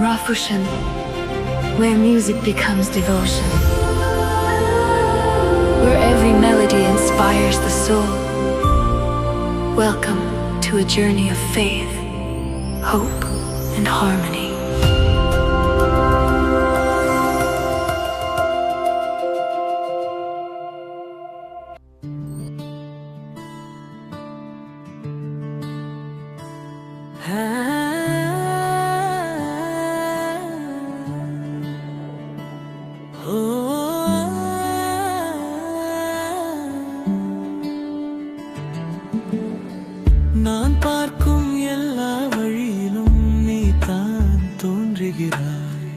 Rafushan, where music becomes devotion, where every melody inspires the soul. Welcome to a journey of faith, hope, and harmony. நான் பார்க்கும் எல்லா வழியிலும் நீ தான் தோன்றுகிறாய்.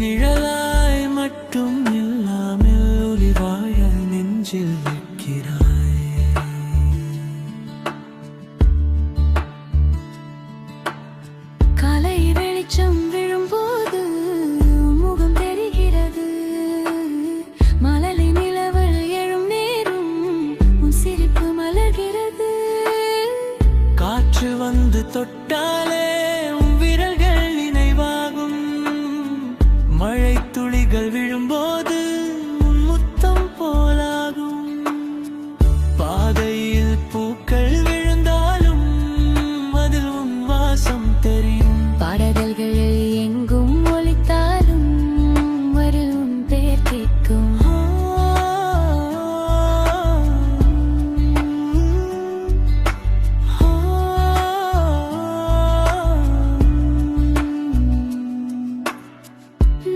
நிழலாய் மட்டும் இல்லாமல் ஒளிவாய நெஞ்சில் நிற்கிறாய். காலை வெளிச்சம் விழும்போது முகம் தெரிகிறது. மலலை நிலவல் எழும் நேரம் உன் சிரிப்பு மலர்கிறது. காற்று வந்து தொட்டாலே உன் விரல்கள் நினைவாகும். மழை துளிகள் விழும்போது உன் முத்தம் போலாகும். பாதையில் பூக்கள் விழுந்தாலும் அதில் உன் வாசம் தெரியும். பாடல்களில் எங்கும் ஒலித்தாலும் வரும் உன் பேர் கேட்கும்.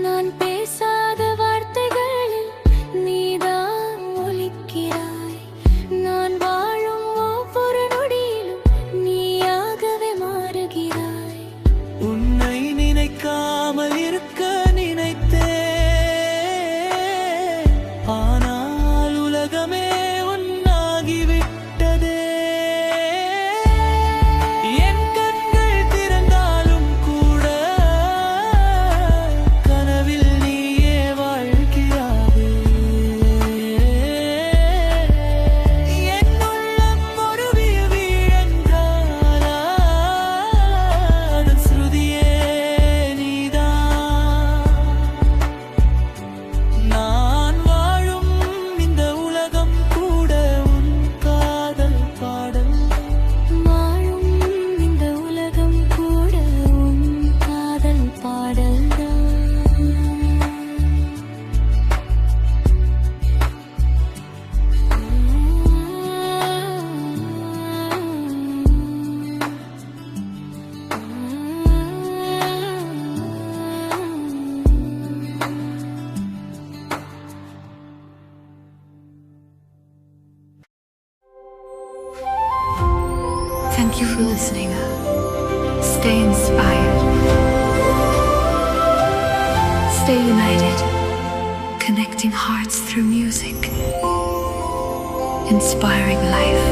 நான் பேசாத வார்த்தைகளில் நீதான் ஒலிக்கிறாய். நான் வாழும் ஒவ்வொரு நொடியிலும் நீயாகவே மாறுகிறாய். உன்னை நினைக்காமல் இருக்க நினைத்தே, ஆனால் உலகமே ஒன்னாகிவிட்டதே. என் கண்கள் திறந்தாலும் கூட கனவில் நீயே வாழ்கிறாயே. என் உள்ளம் ஒரு வீழென்றாலா அதன் ஸ்ருதியே நீதான். நான் வாழும் இந்த உலகம் கூட உன் காதல் பாடல். வாழும் இந்த உலகம் கூட உன் காதல் பாடல்தான். Thank you for listening. Stay inspired. Stay united. Connecting hearts through music. Inspiring life.